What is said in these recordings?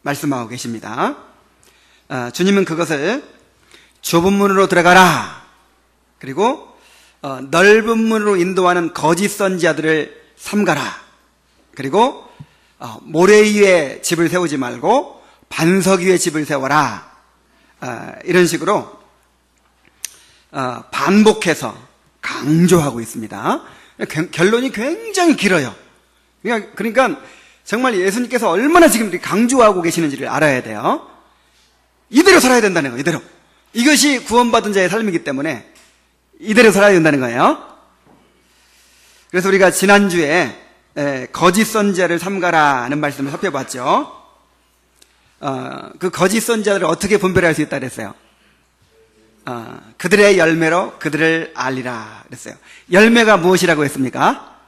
말씀하고 계십니다. 주님은 그것을 좁은 문으로 들어가라, 그리고 넓은 문으로 인도하는 거짓 선지자들을 삼가라, 그리고 모래 위에 집을 세우지 말고 반석 위에 집을 세워라, 이런 식으로 반복해서 강조하고 있습니다. 결론이 굉장히 길어요. 그러니까 정말 예수님께서 얼마나 지금 강조하고 계시는지를 알아야 돼요. 이대로 살아야 된다는 거예요. 이대로. 이것이 구원받은 자의 삶이기 때문에 이대로 살아야 된다는 거예요. 그래서 우리가 지난주에 거짓 선지자를 삼가라는 말씀을 살펴봤죠. 그 거짓 선지자들을 어떻게 분별할 수 있다 그랬어요? 그들의 열매로 그들을 알리라 그랬어요. 열매가 무엇이라고 했습니까?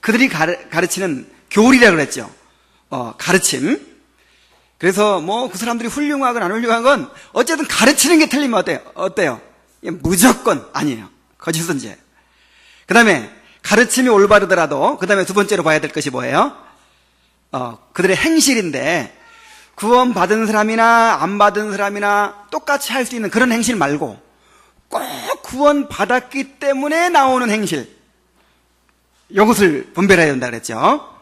그들이 가르치는 교리라고 그랬죠. 가르침. 그래서 그 사람들이 훌륭하건 안 훌륭한 건 어쨌든 가르치는 게 틀리면 어때요? 무조건 아니에요. 거짓 선지자. 그 다음에 가르침이 올바르더라도 그 다음에 두 번째로 봐야 될 것이 뭐예요? 그들의 행실인데 구원받은 사람이나 안 받은 사람이나 똑같이 할 수 있는 그런 행실 말고 꼭 구원받았기 때문에 나오는 행실, 이것을 분별해야 된다 그랬죠.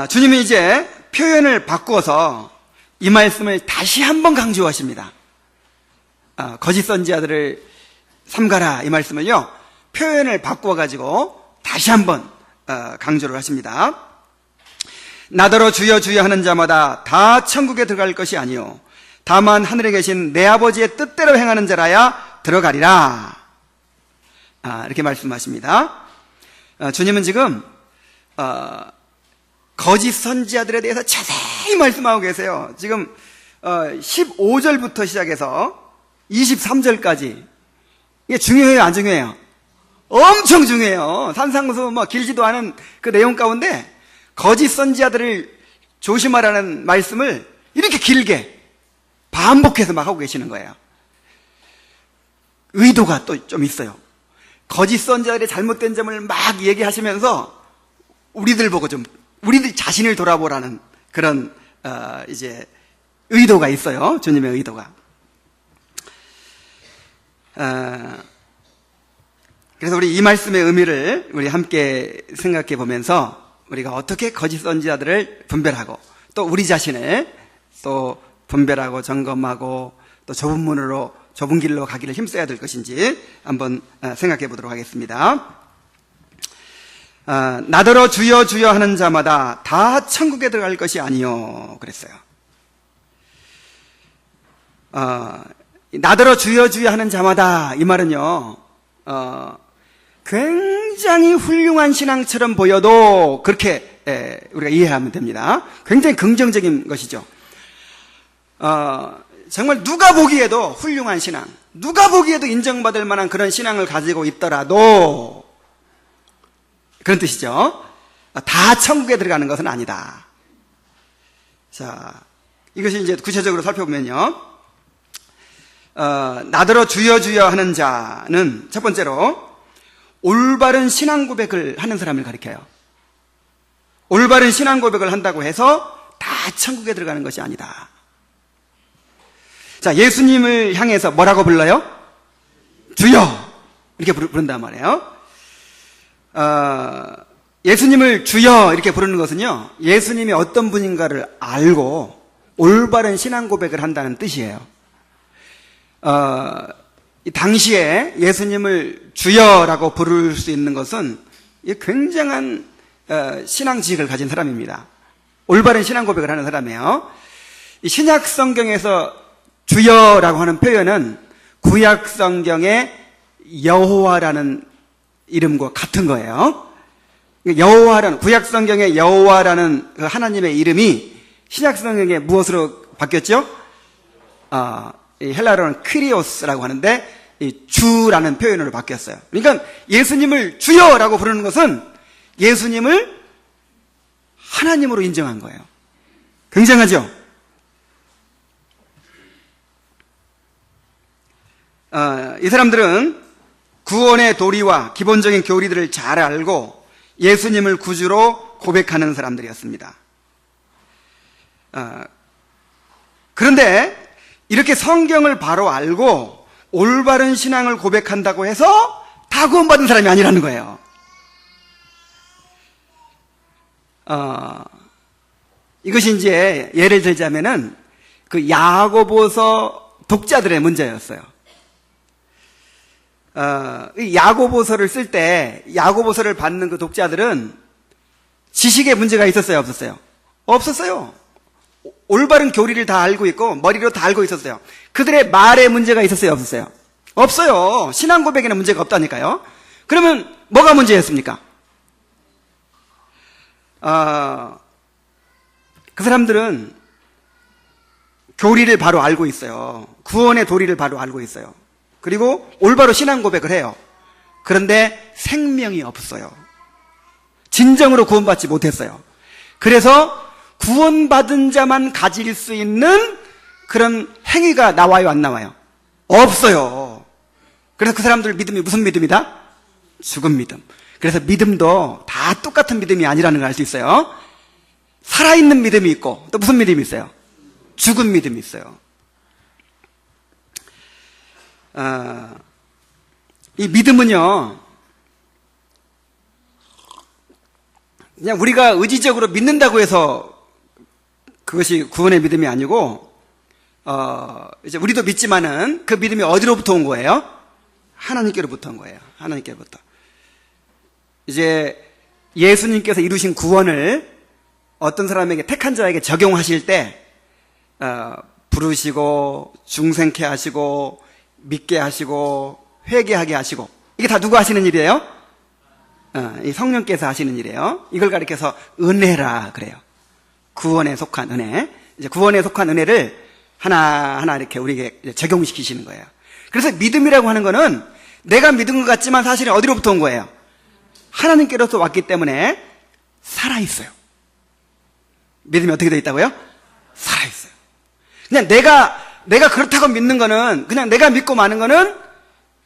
주님이 이제 표현을 바꾸어서 이 말씀을 다시 한번 강조하십니다. 거짓 선지자들을 삼가라, 이 말씀을요, 표현을 바꾸어가지고 다시 한번 강조를 하십니다. 나더러 주여 주여 하는 자마다 다 천국에 들어갈 것이 아니요 다만 하늘에 계신 내 아버지의 뜻대로 행하는 자라야 들어가리라, 이렇게 말씀하십니다. 주님은 지금 거짓 선지자들에 대해서 자세히 말씀하고 계세요. 지금 15절부터 시작해서 23절까지. 이게 중요해요, 안 중요해요? 엄청 중요해요. 산상수 길지도 않은 그 내용 가운데 거짓 선지자들을 조심하라는 말씀을 이렇게 길게 반복해서 막 하고 계시는 거예요. 의도가 또 좀 있어요. 거짓 선지자들의 잘못된 점을 막 얘기하시면서 우리들 보고 우리들 자신을 돌아보라는 그런 이제 의도가 있어요. 주님의 의도가. 그래서 우리 이 말씀의 의미를 우리 함께 생각해 보면서 우리가 어떻게 거짓 선지자들을 분별하고 또 우리 자신을 또 분별하고 점검하고 또 좁은 문으로 좁은 길로 가기를 힘써야 될 것인지 한번 생각해 보도록 하겠습니다. 나더러 주여 주여 하는 자마다 다 천국에 들어갈 것이 아니요 그랬어요. 나더러 주여 주여 하는 자마다, 이 말은요 굉장히 훌륭한 신앙처럼 보여도 그렇게 우리가 이해하면 됩니다. 굉장히 긍정적인 것이죠. 정말 누가 보기에도 훌륭한 신앙, 누가 보기에도 인정받을 만한 그런 신앙을 가지고 있더라도 그런 뜻이죠. 다 천국에 들어가는 것은 아니다. 자, 이것이 이제 구체적으로 살펴보면요, 나더러 주여 주여 하는 자는 첫 번째로 올바른 신앙 고백을 하는 사람을 가리켜요. 올바른 신앙 고백을 한다고 해서 다 천국에 들어가는 것이 아니다. 자, 예수님을 향해서 뭐라고 불러요? 주여! 이렇게 부른단 말이에요. 예수님을 주여 이렇게 부르는 것은요, 예수님이 어떤 분인가를 알고 올바른 신앙 고백을 한다는 뜻이에요. 당시에 예수님을 주여라고 부를 수 있는 것은 굉장한 신앙 지식을 가진 사람입니다. 올바른 신앙 고백을 하는 사람이에요. 신약 성경에서 주여라고 하는 표현은 구약 성경의 여호와라는 이름과 같은 거예요. 여호와라는, 구약 성경의 여호와라는 그 하나님의 이름이 신약 성경에 무엇으로 바뀌었죠? 헬라어로는 크리오스라고 하는데 주라는 표현으로 바뀌었어요. 그러니까 예수님을 주여라고 부르는 것은 예수님을 하나님으로 인정한 거예요. 굉장하죠? 이 사람들은 구원의 도리와 기본적인 교리들을 잘 알고 예수님을 구주로 고백하는 사람들이었습니다. 그런데 이렇게 성경을 바로 알고 올바른 신앙을 고백한다고 해서 다 구원받은 사람이 아니라는 거예요. 이것이 이제 예를 들자면은 그 야고보서 독자들의 문제였어요. 이 야고보서를 쓸 때 야고보서를 받는 그 독자들은 지식에 문제가 있었어요, 없었어요? 없었어요. 올바른 교리를 다 알고 있고 머리로 다 알고 있었어요. 그들의 말에 문제가 있었어요, 없었어요? 없어요. 신앙 고백에는 문제가 없다니까요. 그러면 뭐가 문제였습니까? 그 사람들은 교리를 바로 알고 있어요. 구원의 도리를 바로 알고 있어요. 그리고 올바로 신앙 고백을 해요. 그런데 생명이 없어요. 진정으로 구원받지 못했어요. 그래서 구원받은 자만 가질 수 있는 그런 행위가 나와요, 안 나와요? 없어요. 그래서 그 사람들 믿음이 무슨 믿음이다? 죽은 믿음. 그래서 믿음도 다 똑같은 믿음이 아니라는 걸 알 수 있어요. 살아있는 믿음이 있고 또 무슨 믿음이 있어요? 죽은 믿음이 있어요. 이 믿음은요, 그냥 우리가 의지적으로 믿는다고 해서 그것이 구원의 믿음이 아니고, 이제 우리도 믿지만은 그 믿음이 어디로부터 온 거예요? 하나님께로부터 온 거예요. 하나님께로부터. 이제 예수님께서 이루신 구원을 어떤 사람에게, 택한 자에게 적용하실 때, 부르시고, 중생케 하시고, 믿게 하시고, 회개하게 하시고, 이게 다 누가 하시는 일이에요? 이 성령께서 하시는 일이에요. 이걸 가리켜서 은혜라 그래요. 구원에 속한 은혜. 이제 구원에 속한 은혜를 하나하나 이렇게 우리에게 적용시키시는 거예요. 그래서 믿음이라고 하는 거는 내가 믿은 것 같지만 사실은 어디로부터 온 거예요? 하나님께로서 왔기 때문에 살아있어요. 믿음이 어떻게 되어 있다고요? 살아있어요. 그냥 내가 그렇다고 믿는 거는, 그냥 내가 믿고 마는 거는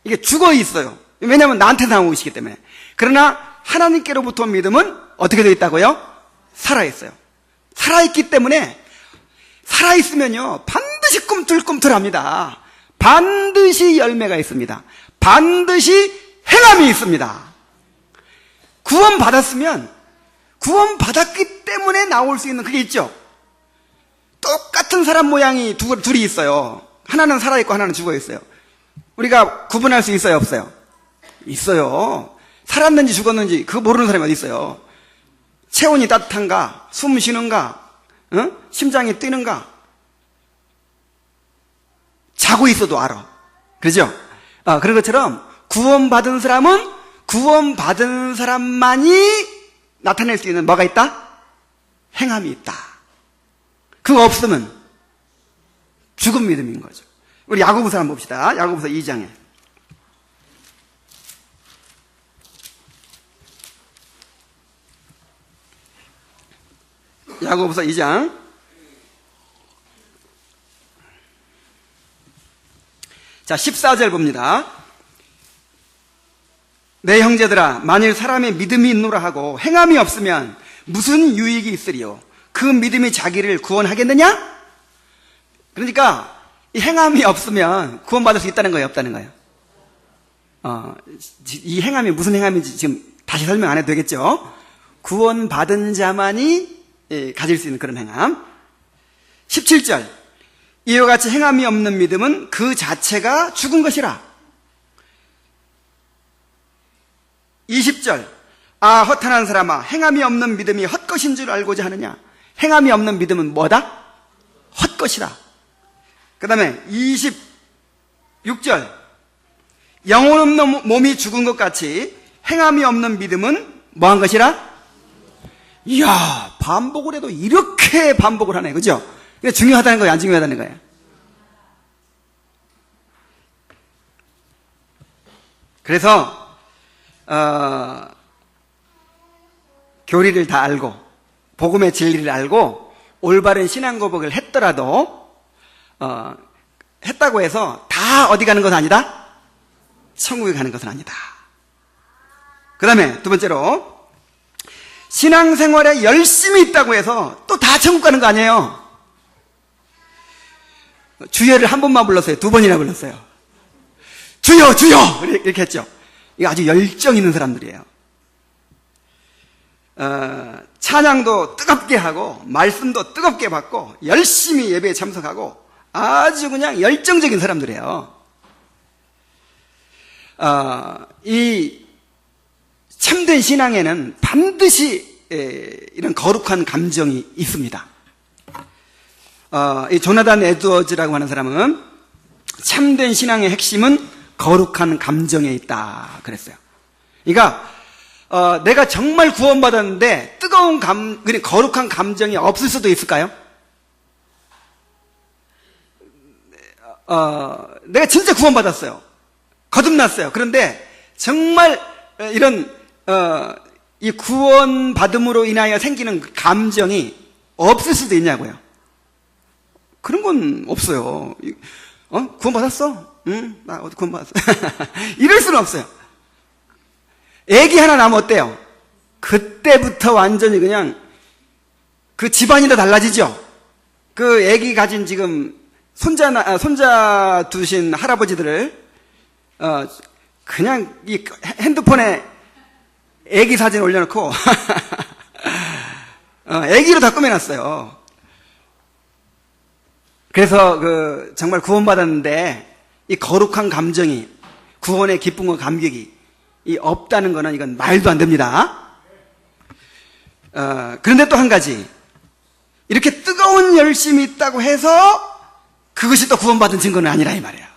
이게 죽어 있어요. 왜냐하면 나한테 나오고 계시기 때문에. 그러나 하나님께로부터 온 믿음은 어떻게 되어 있다고요? 살아있어요. 살아있기 때문에, 살아있으면요 반드시 꿈틀꿈틀합니다. 반드시 열매가 있습니다. 반드시 행함이 있습니다. 구원받았으면 구원받았기 때문에 나올 수 있는 그게 있죠. 똑같은 사람 모양이 둘이 있어요. 하나는 살아있고 하나는 죽어있어요. 우리가 구분할 수 있어요, 없어요? 있어요. 살았는지 죽었는지 그거 모르는 사람이 어디 있어요. 체온이 따뜻한가, 숨 쉬는가, 심장이 뛰는가, 자고 있어도 알아. 그렇죠? 그런 것처럼 구원받은 사람은 구원받은 사람만이 나타낼 수 있는 뭐가 있다? 행함이 있다. 그거 없으면 죽은 믿음인 거죠. 우리 야고보서 한번 봅시다. 야고보서 2장에. 야고보서 2장. 자, 14절 봅니다. 내 형제들아, 만일 사람의 믿음이 있노라 하고 행함이 없으면 무슨 유익이 있으리요? 그 믿음이 자기를 구원하겠느냐? 그러니까 이 행함이 없으면 구원받을 수 있다는 거예요, 없다는 거예요? 이 행함이 무슨 행함인지 지금 다시 설명 안 해도 되겠죠? 구원받은 자만이 가질 수 있는 그런 행함. 17절. 이와 같이 행함이 없는 믿음은 그 자체가 죽은 것이라. 20절. 허탄한 사람아, 행함이 없는 믿음이 헛것인 줄 알고자 하느냐? 행함이 없는 믿음은 뭐다? 헛것이다. 그 다음에 26절. 영혼 없는 몸이 죽은 것 같이 행함이 없는 믿음은 뭐한 것이라? 이야, 반복을 해도 이렇게 반복을 하네, 그죠? 이게 중요하다는 거예요, 안 중요하다는 거예요? 그래서 교리를 다 알고 복음의 진리를 알고 올바른 신앙 고백을 했더라도 했다고 해서 다 어디 가는 것은 아니다? 천국에 가는 것은 아니다. 그 다음에 두 번째로 신앙생활에 열심히 있다고 해서 또 다 천국 가는 거 아니에요. 주여를 한 번만 불렀어요. 두 번이나 불렀어요. 주여 주여 이렇게 했죠. 이거 아주 열정 있는 사람들이에요. 찬양도 뜨겁게 하고 말씀도 뜨겁게 받고 열심히 예배에 참석하고 아주 그냥 열정적인 사람들이에요. 이 참된 신앙에는 반드시 이런 거룩한 감정이 있습니다. 이 조나단 에드워즈라고 하는 사람은 참된 신앙의 핵심은 거룩한 감정에 있다 그랬어요. 그러니까 내가 정말 구원받았는데 뜨거운 거룩한 감정이 없을 수도 있을까요? 내가 진짜 구원받았어요. 거듭났어요. 그런데 정말 이런 이 구원받음으로 인하여 생기는 감정이 없을 수도 있냐고요. 그런 건 없어요. 구원받았어? 응? 나 어디 구원받았어? 이럴 수는 없어요. 애기 하나 낳으면 어때요? 그때부터 완전히 그냥 그 집안이 다 달라지죠? 그 애기 가진 지금 손자 두신 할아버지들을 그냥 이 핸드폰에 애기 사진 올려놓고 애기로 다 꾸며놨어요. 그래서 정말 구원받았는데 이 거룩한 감정이 구원의 기쁨과 감격이 없다는 거는 이건 말도 안 됩니다. 그런데 또 한 가지, 이렇게 뜨거운 열심이 있다고 해서 그것이 또 구원받은 증거는 아니라 이 말이에요.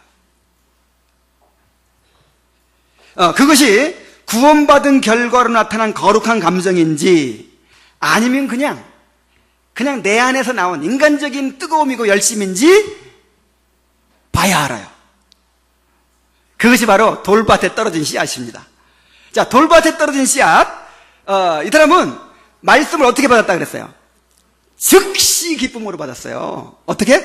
그것이 구원받은 결과로 나타난 거룩한 감정인지 아니면 그냥 내 안에서 나온 인간적인 뜨거움이고 열심인지 봐야 알아요. 그것이 바로 돌밭에 떨어진 씨앗입니다. 자, 돌밭에 떨어진 씨앗, 이 사람은 말씀을 어떻게 받았다 그랬어요? 즉시 기쁨으로 받았어요. 어떻게?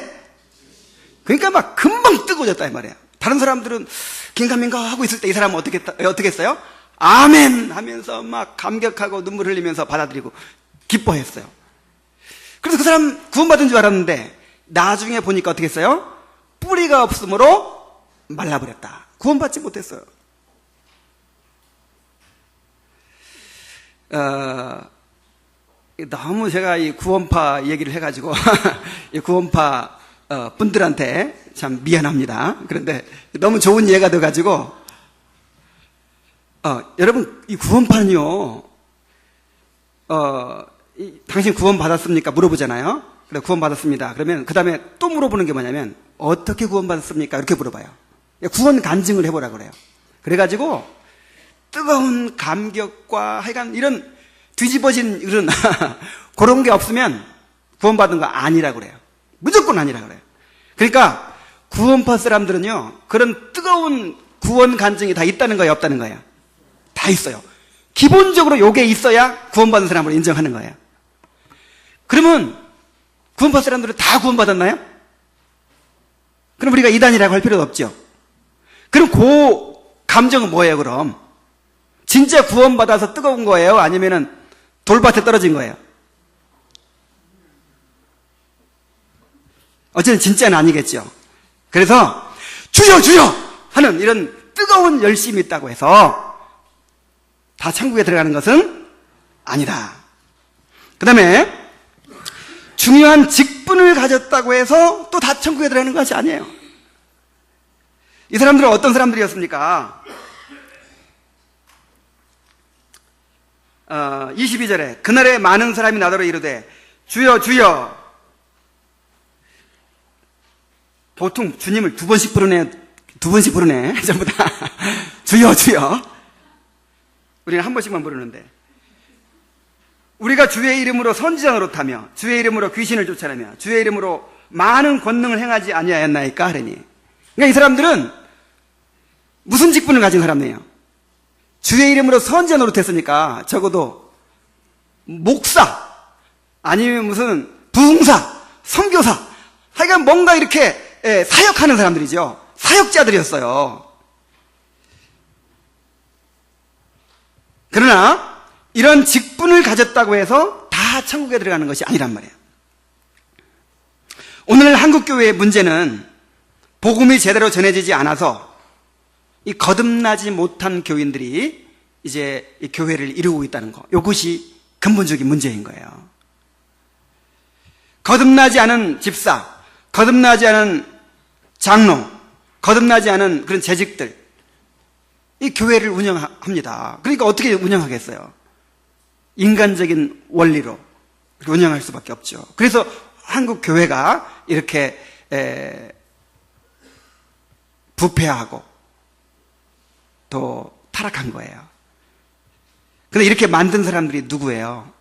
그러니까 막 금방 뜨거워졌다 이 말이에요. 다른 사람들은 긴가민가 하고 있을 때 이 사람은 어떻게 했어요? 아멘 하면서 막 감격하고 눈물 흘리면서 받아들이고 기뻐했어요. 그래서 그 사람 구원받은 줄 알았는데 나중에 보니까 어떻게 했어요? 뿌리가 없으므로 말라버렸다. 구원받지 못했어요. 너무 제가 이 구원파 얘기를 해가지고 이 구원파 분들한테 참 미안합니다. 그런데 너무 좋은 예가 돼가지고 여러분 이 구원파는요 당신 구원 받았습니까? 물어보잖아요. 그래 구원 받았습니다. 그러면 그 다음에 또 물어보는 게 뭐냐면 어떻게 구원 받았습니까? 이렇게 물어봐요. 구원 간증을 해보라 그래요. 그래가지고 뜨거운 감격과 하여간 이런 뒤집어진 이런 그런 게 없으면 구원받은 거 아니라 그래요. 무조건 아니라 그래요. 그러니까 구원파 사람들은요 그런 뜨거운 구원 간증이 다 있다는 거예요, 없다는 거예요? 다 있어요. 기본적으로 요게 있어야 구원받은 사람으로 인정하는 거예요. 그러면 구원받은 사람들은 다 구원받았나요? 그럼 우리가 이단이라고 할 필요도 없죠. 그럼 그 감정은 뭐예요, 그럼? 진짜 구원받아서 뜨거운 거예요? 아니면은 돌밭에 떨어진 거예요? 어쨌든 진짜는 아니겠죠. 그래서 주여 주여 하는 이런 뜨거운 열심이 있다고 해서 다 천국에 들어가는 것은 아니다. 그 다음에 중요한 직분을 가졌다고 해서 또 다 천국에 들어가는 것이 아니에요. 이 사람들은 어떤 사람들이었습니까? 22절에 그날에 많은 사람이 나더러 이르되 주여 주여. 보통 주님을 두 번씩 부르네 전부 다 주여 주여. 우리는 한 번씩만 부르는데 우리가 주의 이름으로 선지자 노릇하며 주의 이름으로 귀신을 쫓아내며 주의 이름으로 많은 권능을 행하지 아니하였나이까 하려니. 그러니까 이 사람들은 무슨 직분을 가진 사람이에요? 주의 이름으로 선지자 노릇했으니까 적어도 목사 아니면 무슨 부흥사, 선교사, 하여간 뭔가 이렇게 사역하는 사람들이죠. 사역자들이었어요. 그러나 이런 직분을 가졌다고 해서 다 천국에 들어가는 것이 아니란 말이에요. 오늘 한국교회의 문제는 복음이 제대로 전해지지 않아서 이 거듭나지 못한 교인들이 이제 이 교회를 이루고 있다는 거, 이것이 근본적인 문제인 거예요. 거듭나지 않은 집사, 거듭나지 않은 장로, 거듭나지 않은 그런 재직들, 이 교회를 운영합니다. 그러니까 어떻게 운영하겠어요? 인간적인 원리로 운영할 수밖에 없죠. 그래서 한국 교회가 이렇게 부패하고 또 타락한 거예요. 근데 이렇게 만든 사람들이 누구예요?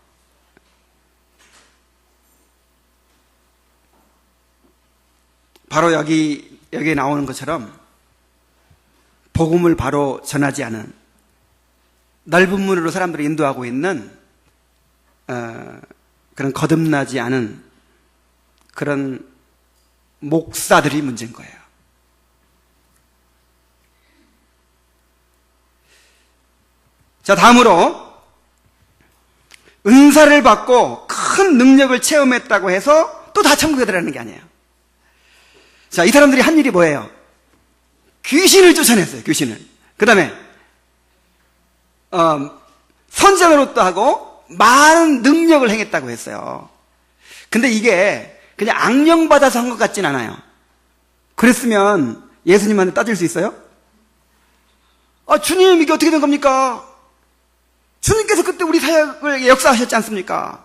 바로 여기에 나오는 것처럼 복음을 바로 전하지 않은, 넓은 문으로 사람들을 인도하고 있는 그런 거듭나지 않은 그런 목사들이 문제인 거예요. 자, 다음으로 은사를 받고 큰 능력을 체험했다고 해서 또 다 천국에 들어가는 게 아니에요. 자, 이 사람들이 한 일이 뭐예요? 귀신을 쫓아냈어요. 귀신을. 그 다음에 선지자 노릇도 하고 많은 능력을 행했다고 했어요. 근데 이게 그냥 악령받아서 한 것 같진 않아요. 그랬으면 예수님한테 따질 수 있어요? 주님, 이게 어떻게 된 겁니까? 주님께서 그때 우리 사역을 역사하셨지 않습니까?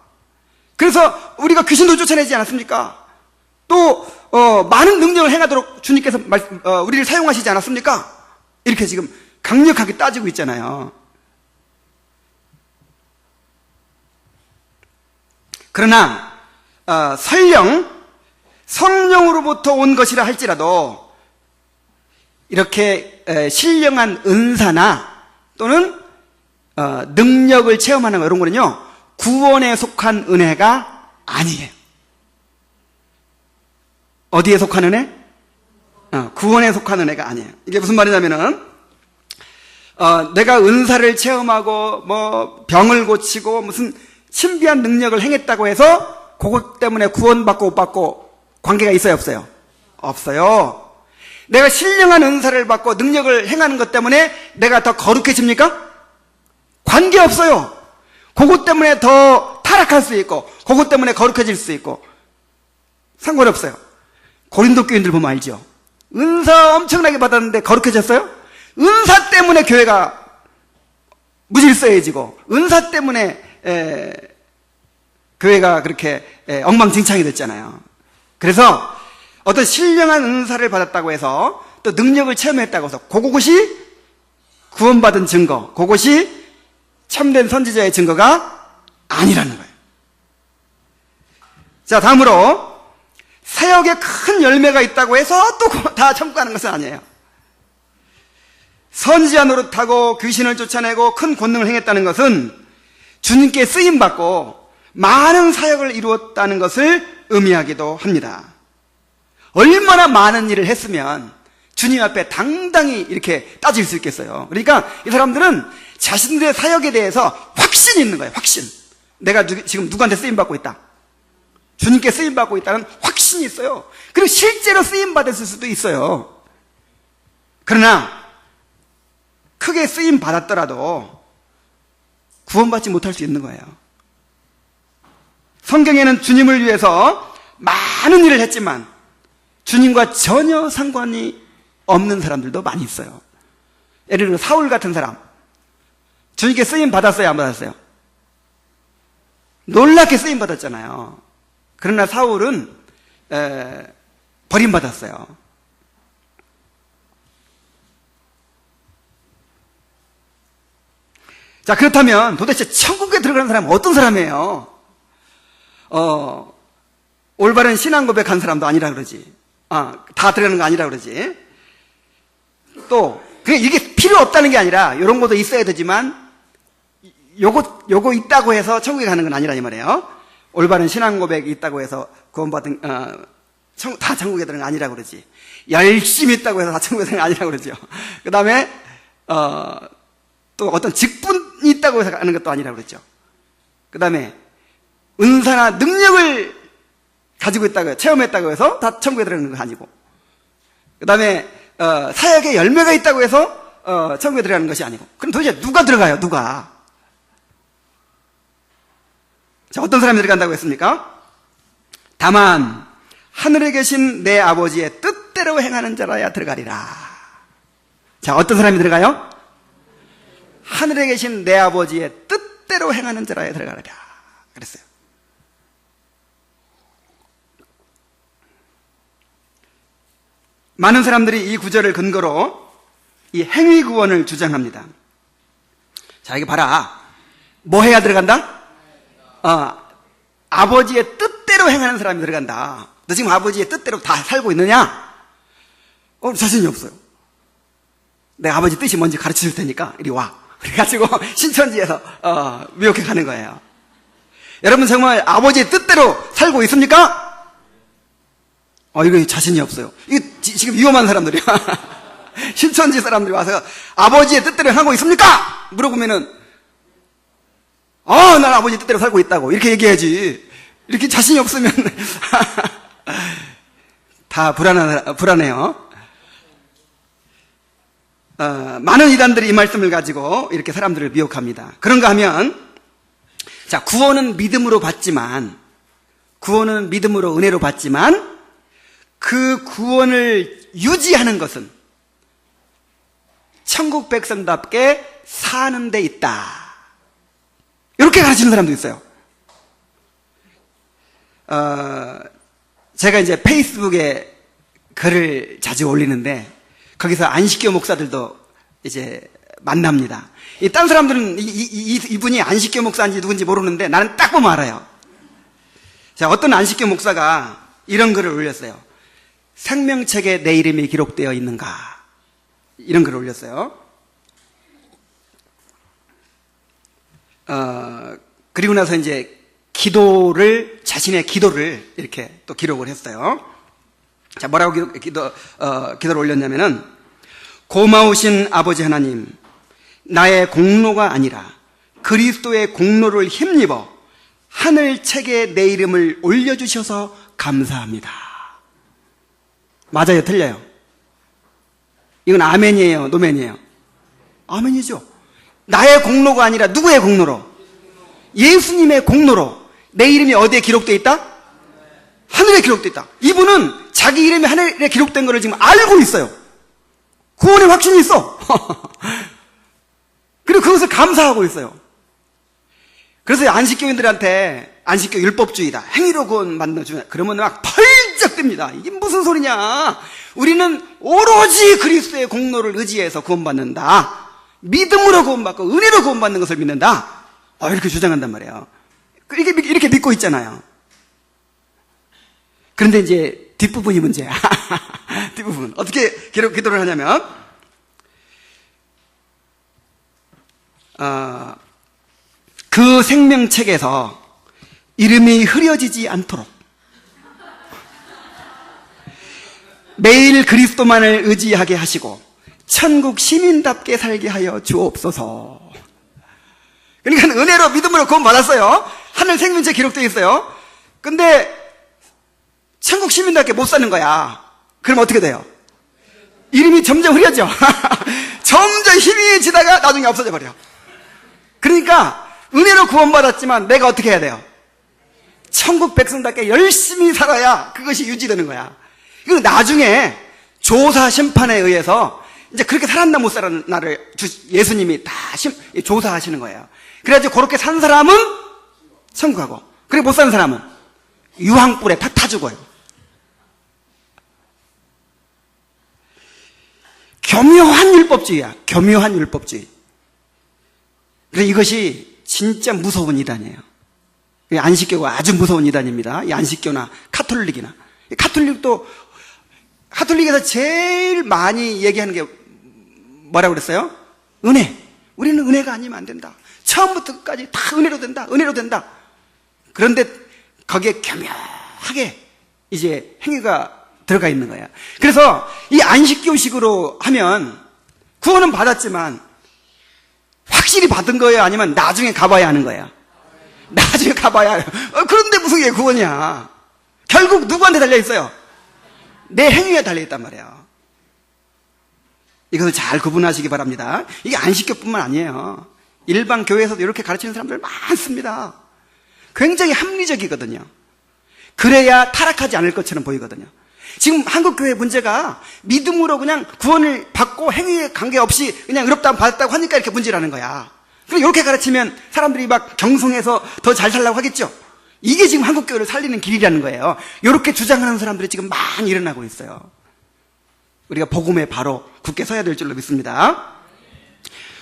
그래서 우리가 귀신도 쫓아내지 않았습니까? 또 많은 능력을 행하도록 주님께서 우리를 사용하시지 않았습니까? 이렇게 지금 강력하게 따지고 있잖아요. 그러나 설령 성령으로부터 온 것이라 할지라도 이렇게 신령한 은사나 또는 능력을 체험하는 거, 이런 거는요, 구원에 속한 은혜가 아니에요. 어디에 속한 은혜? 구원에 속한 은혜가 아니에요. 이게 무슨 말이냐면은 내가 은사를 체험하고 뭐 병을 고치고 무슨 신비한 능력을 행했다고 해서 그것 때문에 구원받고 못 받고 관계가 있어요, 없어요? 없어요. 내가 신령한 은사를 받고 능력을 행하는 것 때문에 내가 더 거룩해집니까? 관계없어요. 그것 때문에 더 타락할 수 있고 그것 때문에 거룩해질 수 있고 상관없어요. 고린도 교인들 보면 알죠? 은사 엄청나게 받았는데 거룩해졌어요? 은사 때문에 교회가 무질서해지고 은사 때문에 교회가 그렇게 엉망진창이 됐잖아요. 그래서 어떤 신령한 은사를 받았다고 해서 또 능력을 체험했다고 해서 그것이 구원받은 증거, 그것이 참된 선지자의 증거가 아니라는 거예요. 자, 다음으로 사역에 큰 열매가 있다고 해서 또 다 천국 가는 것은 아니에요. 선지자 노릇하고 귀신을 쫓아내고 큰 권능을 행했다는 것은 주님께 쓰임받고 많은 사역을 이루었다는 것을 의미하기도 합니다. 얼마나 많은 일을 했으면 주님 앞에 당당히 이렇게 따질 수 있겠어요. 그러니까 이 사람들은 자신들의 사역에 대해서 확신이 있는 거예요. 확신. 내가 지금 누구한테 쓰임받고 있다, 주님께 쓰임받고 있다는 확신이 있어요. 그리고 실제로 쓰임받았을 수도 있어요. 그러나 크게 쓰임받았더라도 구원받지 못할 수 있는 거예요. 성경에는 주님을 위해서 많은 일을 했지만 주님과 전혀 상관이 없는 사람들도 많이 있어요. 예를 들어 사울 같은 사람, 주님께 쓰임 받았어요, 안 받았어요? 놀랍게 쓰임 받았잖아요. 그러나 사울은 버림받았어요. 자, 그렇다면 도대체 천국에 들어가는 사람은 어떤 사람이에요? 올바른 신앙 고백한 사람도 아니라 그러지. 다 들어가는 거 아니라 그러지. 또 이게 필요 없다는 게 아니라 이런 것도 있어야 되지만 요거 있다고 해서 천국에 가는 건 아니라 이 말이에요. 올바른 신앙 고백이 있다고 해서 구원받은 다 천국에 들어가는 건 아니라 그러지. 열심히 있다고 해서 다 천국에 들어가는 건 아니라 그러죠. 그 다음에 또 어떤 직분 있다고 해서 가는 것도 아니라고 그랬죠. 그 다음에 은사나 능력을 가지고 있다고, 체험했다고 해서 다 천국에 들어가는 거 아니고, 그 다음에 사역의 열매가 있다고 해서 천국에 들어가는 것이 아니고. 그럼 도대체 누가 들어가요? 누가? 자, 어떤 사람이 들어간다고 했습니까? 다만 하늘에 계신 내 아버지의 뜻대로 행하는 자라야 들어가리라. 자, 어떤 사람이 들어가요? 하늘에 계신 내 아버지의 뜻대로 행하는 자라야 들어가리라 그랬어요. 많은 사람들이 이 구절을 근거로 이 행위 구원을 주장합니다. 자, 이거 봐라. 뭐 해야 들어간다? 아버지의 뜻대로 행하는 사람이 들어간다. 너 지금 아버지의 뜻대로 다 살고 있느냐? 자신이 없어요. 내가 아버지 뜻이 뭔지 가르쳐 줄 테니까 이리 와. 그래가지고 신천지에서 미혹해 가는 거예요. 여러분 정말 아버지의 뜻대로 살고 있습니까? 이거 자신이 없어요. 이거 지금 위험한 사람들이야. 신천지 사람들이 와서 아버지의 뜻대로 하고 있습니까? 물어보면은 난 아버지 뜻대로 살고 있다고 이렇게 얘기해야지. 이렇게 자신이 없으면 다 불안해요. 많은 이단들이 이 말씀을 가지고 이렇게 사람들을 미혹합니다. 그런가 하면, 자, 구원은 믿음으로 받지만, 구원은 믿음으로 은혜로 받지만, 그 구원을 유지하는 것은 천국 백성답게 사는 데 있다. 이렇게 가르치는 사람도 있어요. 제가 이제 페이스북에 글을 자주 올리는데, 거기서 안식교 목사들도 이제 만납니다. 딴 사람들은 이분이 안식교 목사인지 누군지 모르는데 나는 딱 보면 알아요. 자, 어떤 안식교 목사가 이런 글을 올렸어요. 생명책에 내 이름이 기록되어 있는가? 이런 글을 올렸어요. 그리고 나서 이제 자신의 기도를 이렇게 또 기록을 했어요. 자, 뭐라고 기도를 올렸냐면은, 고마우신 아버지 하나님, 나의 공로가 아니라 그리스도의 공로를 힘입어 하늘 책에 내 이름을 올려주셔서 감사합니다. 맞아요? 틀려요? 이건 아멘이에요? 노멘이에요? 아멘이죠. 나의 공로가 아니라 누구의 공로로? 예수님의 공로로 내 이름이 어디에 기록되어 있다? 하늘에 기록되어 있다. 이분은 자기 이름이 하늘에 기록된 것을 지금 알고 있어요. 구원의 확신이 있어. 그리고 그것을 감사하고 있어요. 그래서 안식교인들한테 안식교 율법주의다, 행위로 구원 만들어주면, 그러면 막 펄쩍 뜹니다. 이게 무슨 소리냐? 우리는 오로지 그리스도의 공로를 의지해서 구원받는다. 믿음으로 구원받고 은혜로 구원받는 것을 믿는다. 이렇게 주장한단 말이에요. 이렇게 믿고 있잖아요. 그런데 이제 뒷부분이 문제야. 뒷부분. 어떻게 기도를 하냐면, 그 생명책에서 이름이 흐려지지 않도록 매일 그리스도만을 의지하게 하시고 천국 시민답게 살게 하여 주옵소서. 그러니까 은혜로 믿음으로 구원 받았어요. 하늘 생명책 기록되어 있어요. 근데 천국 시민답게 못 사는 거야. 그럼 어떻게 돼요? 이름이 점점 흐려져. 점점 희미해지다가 나중에 없어져 버려. 그러니까 은혜로 구원받았지만 내가 어떻게 해야 돼요? 천국 백성답게 열심히 살아야 그것이 유지되는 거야. 그 나중에 조사 심판에 의해서 이제 그렇게 살았나 못 살았나를 예수님이 다 조사하시는 거예요. 그래가지고 그렇게 산 사람은 천국 가고, 그리고 못 산 사람은 유황불에 팍 타 죽어요. 교묘한 율법주의야. 교묘한 율법주의. 그래서 이것이 진짜 무서운 이단이에요. 안식교가 아주 무서운 이단입니다. 이 안식교나 카톨릭이나. 카톨릭에서 제일 많이 얘기하는 게 뭐라고 그랬어요? 은혜. 우리는 은혜가 아니면 안 된다. 처음부터 끝까지 다 은혜로 된다. 은혜로 된다. 그런데 거기에 교묘하게 이제 행위가 들어가 있는 거야. 그래서 이 안식교식으로 하면 구원은 받았지만 확실히 받은 거예요? 아니면 나중에 가봐야 하는 거예요? 나중에 가봐야 해요. 그런데 무슨 게 구원이야? 결국 누구한테 달려있어요? 내 행위에 달려있단 말이에요. 이것을 잘 구분하시기 바랍니다. 이게 안식교뿐만 아니에요. 일반 교회에서도 이렇게 가르치는 사람들 많습니다. 굉장히 합리적이거든요. 그래야 타락하지 않을 것처럼 보이거든요. 지금 한국교회 문제가 믿음으로 그냥 구원을 받고 행위에 관계없이 그냥 의롭다고 받았다고 하니까 이렇게 문제라는 거야. 그럼 이렇게 가르치면 사람들이 막 경성해서 더 잘 살라고 하겠죠. 이게 지금 한국교회를 살리는 길이라는 거예요. 이렇게 주장하는 사람들이 지금 많이 일어나고 있어요. 우리가 복음에 바로 굳게 서야 될 줄로 믿습니다.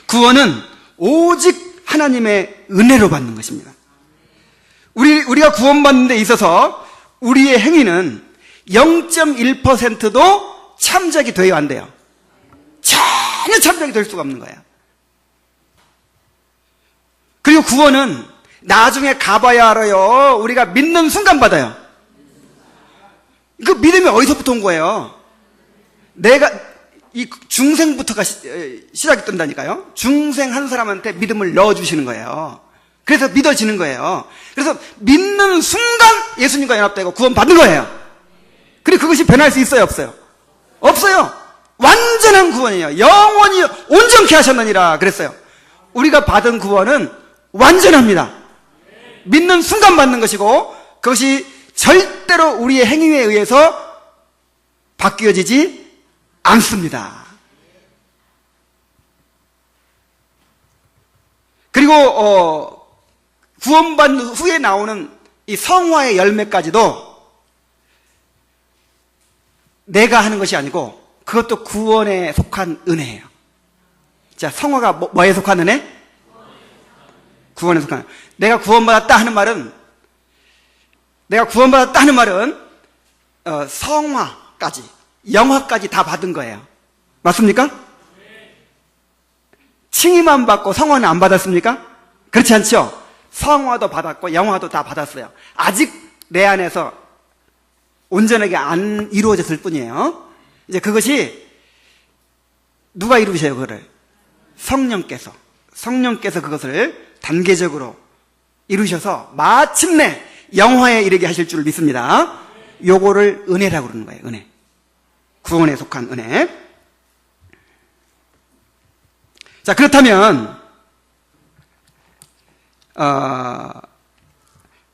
구원은 오직 하나님의 은혜로 받는 것입니다. 우리가 구원받는 데 있어서 우리의 행위는 0.1%도 참작이 되어야 안 돼요. 전혀 참작이 될 수가 없는 거예요. 그리고 구원은 나중에 가봐야 알아요. 우리가 믿는 순간 받아요. 그 믿음이 어디서부터 온 거예요? 내가 이 중생부터가 시작이 된다니까요. 중생 한 사람한테 믿음을 넣어주시는 거예요. 그래서 믿어지는 거예요. 그래서 믿는 순간 예수님과 연합되고 구원 받는 거예요. 그리고 그것이 변할 수 있어요, 없어요? 없어요. 완전한 구원이에요. 영원히 온전케 하셨느니라 그랬어요. 우리가 받은 구원은 완전합니다. 믿는 순간 받는 것이고 그것이 절대로 우리의 행위에 의해서 바뀌어지지 않습니다. 그리고 구원받은 후에 나오는 이 성화의 열매까지도 내가 하는 것이 아니고 그것도 구원에 속한 은혜예요. 자, 성화가 뭐에 속한 은혜? 구원에 속한 은혜. 내가 구원받았다 하는 말은 성화까지, 영화까지 다 받은 거예요. 맞습니까? 칭의만 받고 성화는 안 받았습니까? 그렇지 않죠? 성화도 받았고 영화도 다 받았어요. 아직 내 안에서 온전하게 안 이루어졌을 뿐이에요. 이제 그것이 누가 이루셔요, 그거를? 성령께서 그것을 단계적으로 이루셔서 마침내 영화에 이르게 하실 줄 믿습니다. 요거를 은혜라고 그러는 거예요. 은혜. 구원에 속한 은혜. 자, 그렇다면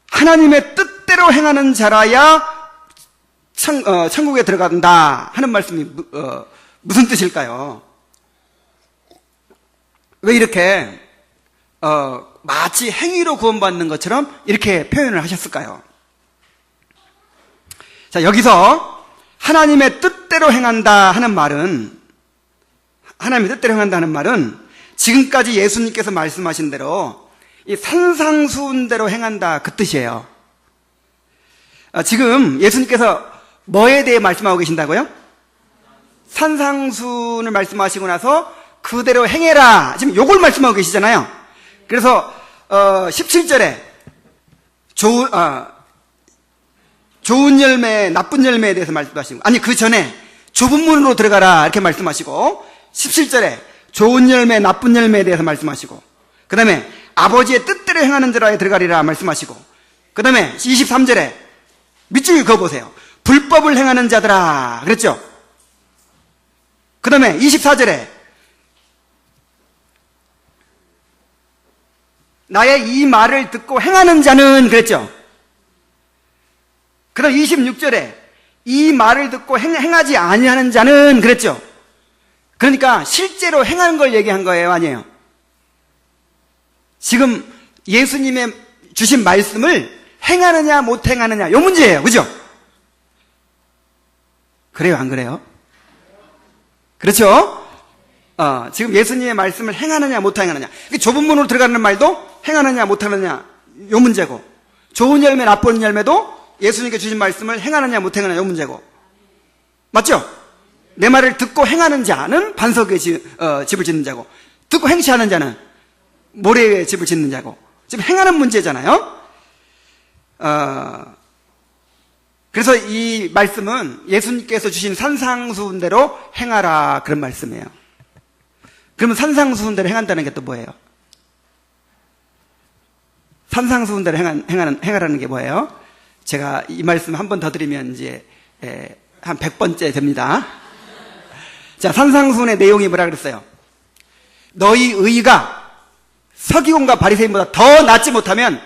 하나님의 뜻대로 행하는 자라야 천국에 들어간다 하는 말씀이 무슨 뜻일까요? 왜 이렇게 마치 행위로 구원받는 것처럼 이렇게 표현을 하셨을까요? 자, 여기서 하나님의 뜻대로 행한다 하는 말은 지금까지 예수님께서 말씀하신 대로 이 산상수훈대로 행한다 그 뜻이에요. 지금 예수님께서 뭐에 대해 말씀하고 계신다고요? 산상수훈을 말씀하시고 나서 그대로 행해라. 지금 요걸 말씀하고 계시잖아요. 그래서 17절에 좋은 열매, 나쁜 열매에 대해서 말씀하시고, 아니 그 전에 좁은 문으로 들어가라 이렇게 말씀하시고, 17절에 좋은 열매, 나쁜 열매에 대해서 말씀하시고, 그 다음에 아버지의 뜻대로 행하는 자라에 들어가리라 말씀하시고, 그 다음에 23절에 밑줄을 그어 보세요. 불법을 행하는 자들아 그랬죠? 그 다음에 24절에 나의 이 말을 듣고 행하는 자는 그랬죠? 그 다음 26절에 이 말을 듣고 행하지 아니하는 자는 그랬죠? 그러니까 실제로 행하는 걸 얘기한 거예요, 아니에요? 지금 예수님의 주신 말씀을 행하느냐 못 행하느냐 이 문제예요, 그죠? 그래요, 안 그래요? 그렇죠? 지금 예수님의 말씀을 행하느냐 못 행하느냐, 좁은 문으로 들어가는 말도 행하느냐 못 하느냐 이 문제고, 좋은 열매 나쁜 열매도 예수님께 주신 말씀을 행하느냐 못 행하느냐 이 문제고, 맞죠? 내 말을 듣고 행하는 자는 반석에 집을 짓는 자고, 듣고 행치 않은 자는 모래에 집을 짓는 자고, 지금 행하는 문제잖아요. 그래서 이 말씀은 예수님께서 주신 산상수훈대로 행하라 그런 말씀이에요. 그러면 산상수훈대로 행한다는 게 또 뭐예요? 산상수훈대로 행하라는 게 뭐예요? 제가 이 말씀 한 번 더 드리면 이제 한 100번째 됩니다. 자, 산상수훈의 내용이 뭐라 그랬어요? 너희 의가 서기관과 바리새인보다 더 낫지 못하면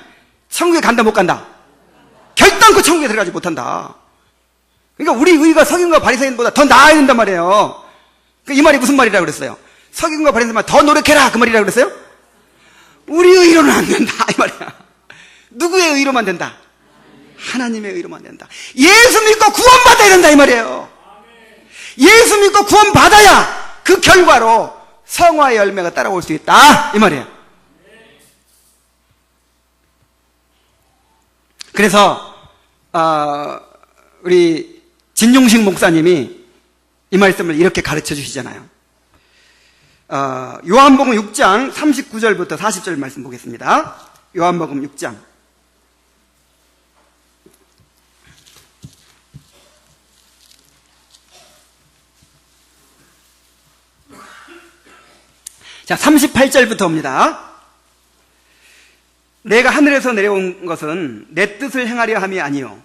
천국에 간다 못 간다? 결단코 천국에 들어가지 못한다. 그러니까 우리 의가 서기관과 바리새인보다 더 나아야 된단 말이에요. 이 말이 무슨 말이라고 그랬어요? 서기관과 바리새인보다 더 노력해라 그 말이라고 그랬어요? 우리 의로는 안 된다 이 말이야. 누구의 의로만 된다? 하나님의 의로만 된다. 예수 믿고 구원받아야 된다 이 말이에요. 예수 믿고 구원받아야 그 결과로 성화의 열매가 따라올 수 있다 이 말이에요. 그래서 우리 진용식 목사님이 이 말씀을 이렇게 가르쳐 주시잖아요. 요한복음 6장 39절부터 40절 말씀 보겠습니다. 요한복음 6장. 자, 38절부터 옵니다. 내가 하늘에서 내려온 것은 내 뜻을 행하려 함이 아니요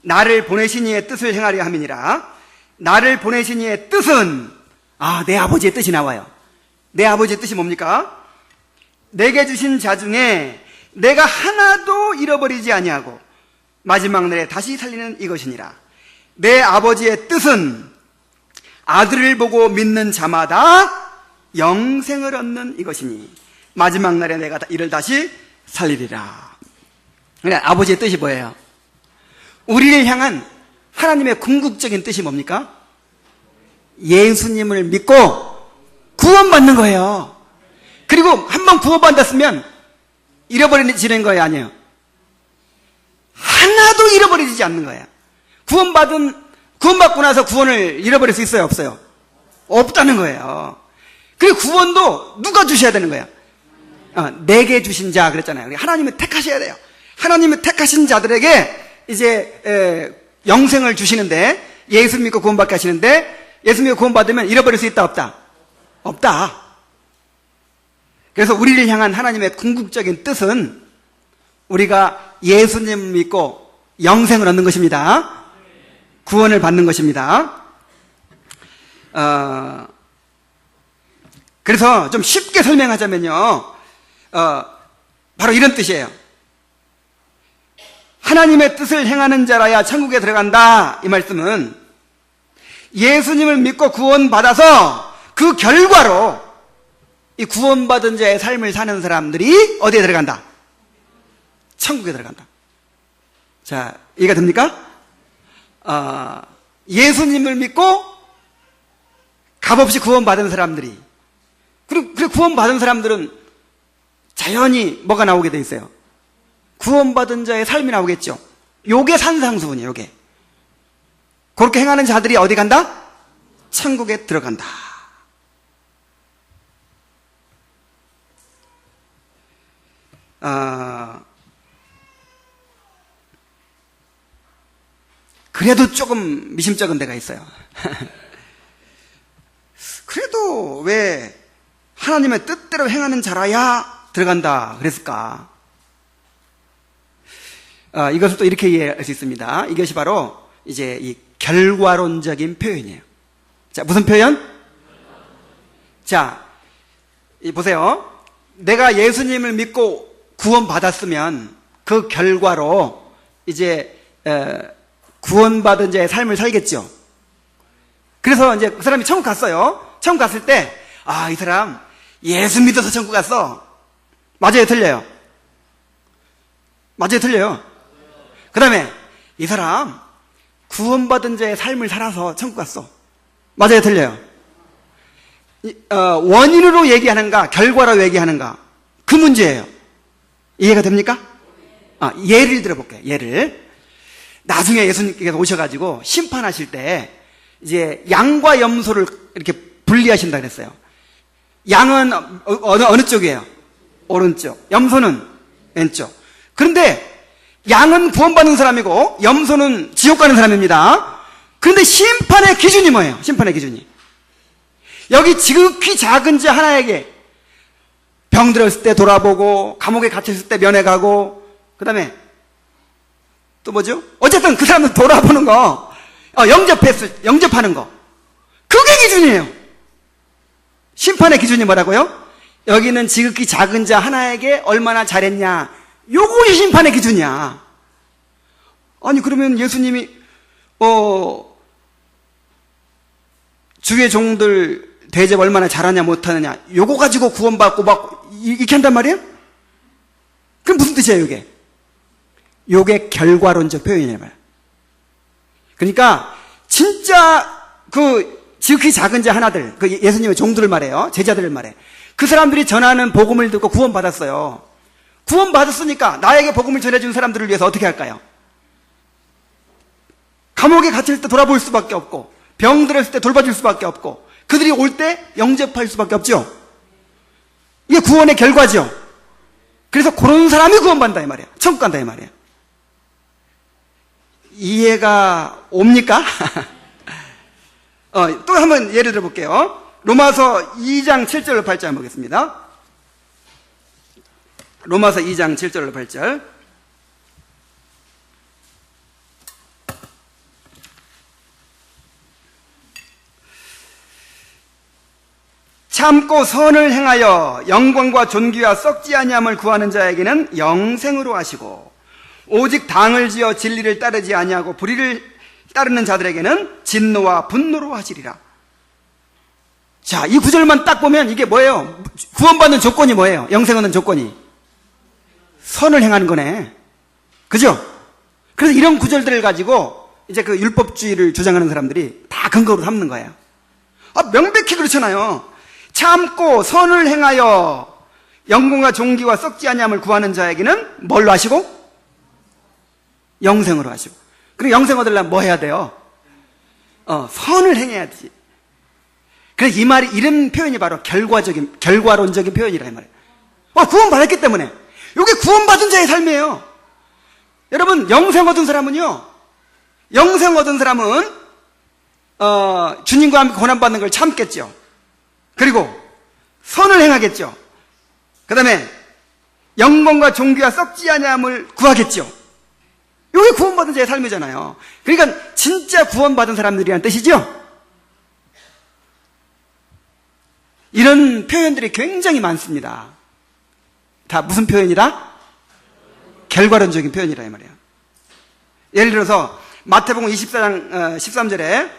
나를 보내신 이의 뜻을 행하려 함이니라. 나를 보내신 이의 뜻은 내 아버지의 뜻이 나와요. 내 아버지의 뜻이 뭡니까? 내게 주신 자 중에 내가 하나도 잃어버리지 아니하고 마지막 날에 다시 살리는 이것이니라. 내 아버지의 뜻은 아들을 보고 믿는 자마다 영생을 얻는 이것이니 마지막 날에 내가 이를 다시 살리리라. 그러니까 아버지의 뜻이 뭐예요? 우리를 향한 하나님의 궁극적인 뜻이 뭡니까? 예수님을 믿고 구원받는 거예요. 그리고 한번 구원받았으면 잃어버리지는 거예요? 아니에요. 하나도 잃어버리지 않는 거예요. 구원받고 나서 구원을 잃어버릴 수 있어요? 없어요? 없다는 거예요. 그 구원도 누가 주셔야 되는 거예요? 내게 주신 자 그랬잖아요. 하나님이 택하셔야 돼요. 하나님이 택하신 자들에게 이제 영생을 주시는데 예수 믿고 구원받게 하시는데 예수 믿고 구원받으면 잃어버릴 수 있다 없다? 없다. 그래서 우리를 향한 하나님의 궁극적인 뜻은 우리가 예수님을 믿고 영생을 얻는 것입니다. 구원을 받는 것입니다. 그래서 좀 쉽게 설명하자면요, 바로 이런 뜻이에요. 하나님의 뜻을 행하는 자라야 천국에 들어간다. 이 말씀은 예수님을 믿고 구원받아서 그 결과로 이 구원받은 자의 삶을 사는 사람들이 어디에 들어간다? 천국에 들어간다. 자, 이해가 됩니까? 예수님을 믿고 값없이 구원받은 사람들이, 그리고 구원받은 사람들은 자연히 뭐가 나오게 돼 있어요? 구원받은 자의 삶이 나오겠죠. 요게 산상수훈이에요. 요게. 그렇게 행하는 자들이 어디 간다? 천국에 들어간다. 그래도 조금 미심쩍은 데가 있어요. 그래도 왜 하나님의 뜻대로 행하는 자라야 들어간다 그랬을까? 이것을 또 이렇게 이해할 수 있습니다. 이것이 바로 이제 이 결과론적인 표현이에요. 자, 무슨 표현? 자, 보세요. 내가 예수님을 믿고 구원받았으면 그 결과로 이제 구원받은 자의 삶을 살겠죠. 그래서 이제 그 사람이 천국 갔어요. 천국 갔을 때 이 사람 예수 믿어서 천국 갔어. 맞아요, 틀려요? 맞아요, 틀려요? 그 다음에 이 사람 구원받은 자의 삶을 살아서 천국 갔어. 맞아요, 틀려요? 원인으로 얘기하는가 결과로 얘기하는가, 그 문제예요. 이해가 됩니까? 예를 들어볼게요. 예를, 나중에 예수님께서 오셔가지고 심판하실 때 이제 양과 염소를 이렇게 분리하신다 그랬어요. 양은 어느 쪽이에요? 오른쪽. 염소는 왼쪽. 그런데 양은 구원받는 사람이고 염소는 지옥 가는 사람입니다. 그런데 심판의 기준이 뭐예요? 심판의 기준이, 여기 지극히 작은 자 하나에게 병들었을 때 돌아보고 감옥에 갇혔을 때 면회 가고 그 다음에 또 뭐죠? 어쨌든 그 사람들 돌아보는 거, 영접하는 거. 그게 기준이에요. 심판의 기준이 뭐라고요? 여기는 지극히 작은 자 하나에게 얼마나 잘했냐. 요것이 심판의 기준이야. 아니, 그러면 예수님이, 주의 종들 대접 얼마나 잘하냐 못하느냐. 요거 가지고 구원받고 이렇게 한단 말이에요? 그럼 무슨 뜻이에요, 이게? 요게 결과론적 표현이란 말이에요. 그러니까, 진짜 지극히 작은 자 하나들, 예수님의 종들을 말해요. 제자들을 말해. 그 사람들이 전하는 복음을 듣고 구원받았어요. 구원받았으니까 나에게 복음을 전해준 사람들을 위해서 어떻게 할까요? 감옥에 갇힐 때 돌아볼 수밖에 없고, 병들었을 때 돌봐줄 수밖에 없고, 그들이 올 때 영접할 수밖에 없죠. 이게 구원의 결과죠. 그래서 그런 사람이 구원받는다 이 말이에요. 천국 간다 이 말이에요. 이해가 옵니까? 또 한번 예를 들어 볼게요. 로마서 2장 7절로 8절 보겠습니다. 로마서 2장 7절로 8절. 참고 선을 행하여 영광과 존귀와 썩지 아니함을 구하는 자에게는 영생으로 하시고, 오직 당을 지어 진리를 따르지 아니하고 불의를 따르는 자들에게는 진노와 분노로 하시리라. 자, 이 구절만 딱 보면 이게 뭐예요? 구원받는 조건이 뭐예요? 영생 얻는 조건이 선을 행하는 거네. 그죠? 그래서 이런 구절들을 가지고 이제 그 율법주의를 주장하는 사람들이 다 근거로 삼는 거예요. 명백히 그렇잖아요. 참고 선을 행하여 영광과 존귀와 썩지 아니함을 구하는 자에게는 뭘로 하시고? 영생으로 하시고. 그리고 영생 얻으려면 뭐 해야 돼요? 선을 행해야지. 그래서 이 말이, 이런 표현이 바로 결과론적인 표현이라 이 말이에요. 구원받았기 때문에. 이게 구원받은 자의 삶이에요. 여러분, 영생 얻은 사람은요, 주님과 함께 고난받는 걸 참겠죠. 그리고 선을 행하겠죠. 그 다음에 영광과 존귀와 썩지 아니함을 구하겠죠. 이게 구원받은 자의 삶이잖아요. 그러니까 진짜 구원받은 사람들이란 뜻이죠. 이런 표현들이 굉장히 많습니다. 다 무슨 표현이다? 결과론적인 표현이라 이 말이에요. 예를 들어서 마태복음 24장 13절에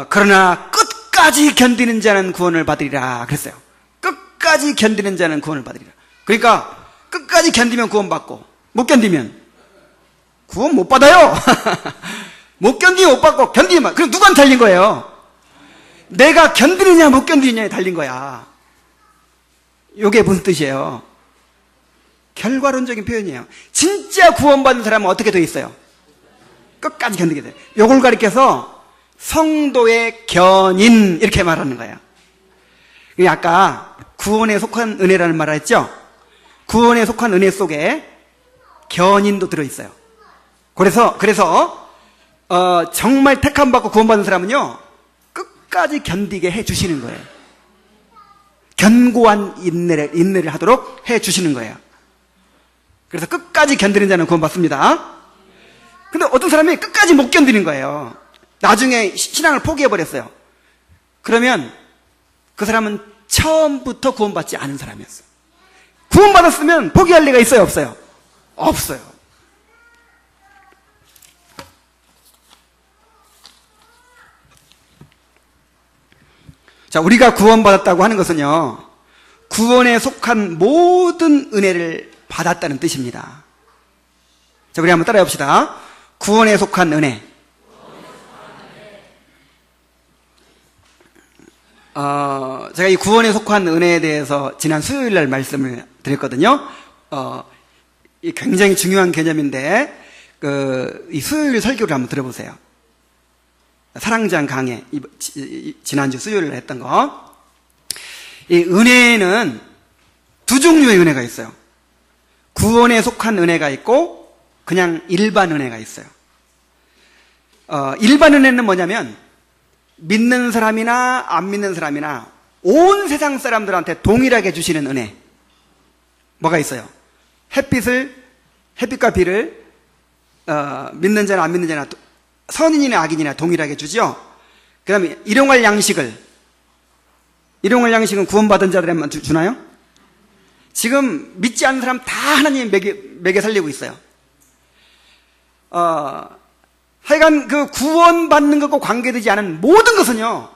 그러나 끝까지 견디는 자는 구원을 받으리라 그랬어요. 끝까지 견디는 자는 구원을 받으리라. 그러니까 끝까지 견디면 구원받고, 못 견디면 구원 못 받아요. 못 견디면 못 받고, 견디면. 그럼 누구한테 달린 거예요? 내가 견디느냐 못 견디느냐에 달린 거야. 이게 무슨 뜻이에요? 결과론적인 표현이에요. 진짜 구원받은 사람은 어떻게 돼 있어요? 끝까지 견디게 돼요. 이걸 가리켜서 성도의 견인 이렇게 말하는 거예요. 아까 구원에 속한 은혜라는 말을 했죠? 구원에 속한 은혜 속에 견인도 들어있어요. 그래서 정말 택함 받고 구원받은 사람은요, 끝까지 견디게 해주시는 거예요. 견고한 인내를 하도록 해주시는 거예요. 그래서 끝까지 견디는 자는 구원받습니다. 근데 어떤 사람이 끝까지 못 견디는 거예요. 나중에 신앙을 포기해버렸어요. 그러면 그 사람은 처음부터 구원받지 않은 사람이었어요. 구원받았으면 포기할 리가 있어요, 없어요? 없어요. 자, 우리가 구원받았다고 하는 것은요, 구원에 속한 모든 은혜를 받았다는 뜻입니다. 자, 우리 한번 따라해 봅시다. 구원에 속한 은혜. 제가 이 구원에 속한 은혜에 대해서 지난 수요일 날 말씀을 드렸거든요. 이 굉장히 중요한 개념인데, 이 수요일 설교를 한번 들어보세요. 사랑장 강해, 지난주 수요일 날 했던 거. 이 은혜는 두 종류의 은혜가 있어요. 구원에 속한 은혜가 있고, 그냥 일반 은혜가 있어요. 일반 은혜는 뭐냐면, 믿는 사람이나 안 믿는 사람이나 온 세상 사람들한테 동일하게 주시는 은혜. 뭐가 있어요? 햇빛을 햇빛과 비를 믿는 자나 안 믿는 자나 선인이나 악인이나 동일하게 주죠. 그 다음에 일용할 양식은 구원받은 자들에만 주나요? 지금 믿지 않는 사람 다 하나님 먹여 살리고 있어요. 하여간 그 구원받는 것과 관계되지 않은 모든 것은요,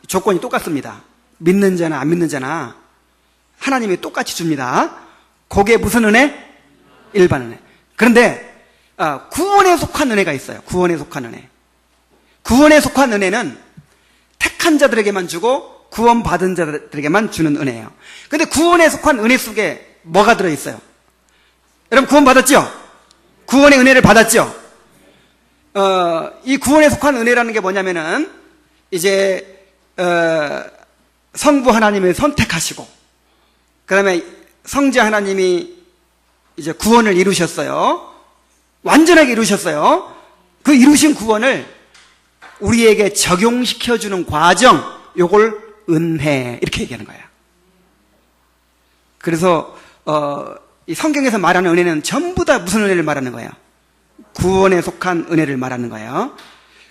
조건이 똑같습니다. 믿는 자나 안 믿는 자나 하나님이 똑같이 줍니다. 그게 무슨 은혜? 일반 은혜. 그런데 구원에 속한 은혜가 있어요. 구원에 속한 은혜. 구원에 속한 은혜는 택한 자들에게만 주고 구원받은 자들에게만 주는 은혜예요. 근데 구원에 속한 은혜 속에 뭐가 들어있어요? 여러분 구원받았죠? 구원의 은혜를 받았죠? 이 구원에 속한 은혜라는 게 뭐냐면은 이제 성부 하나님을 선택하시고 그 다음에 성자 하나님이 이제 구원을 이루셨어요. 완전하게 이루셨어요. 그 이루신 구원을 우리에게 적용시켜주는 과정, 요걸 은혜 이렇게 얘기하는 거예요. 그래서 이 성경에서 말하는 은혜는 전부 다 무슨 은혜를 말하는 거예요? 구원에 속한 은혜를 말하는 거예요.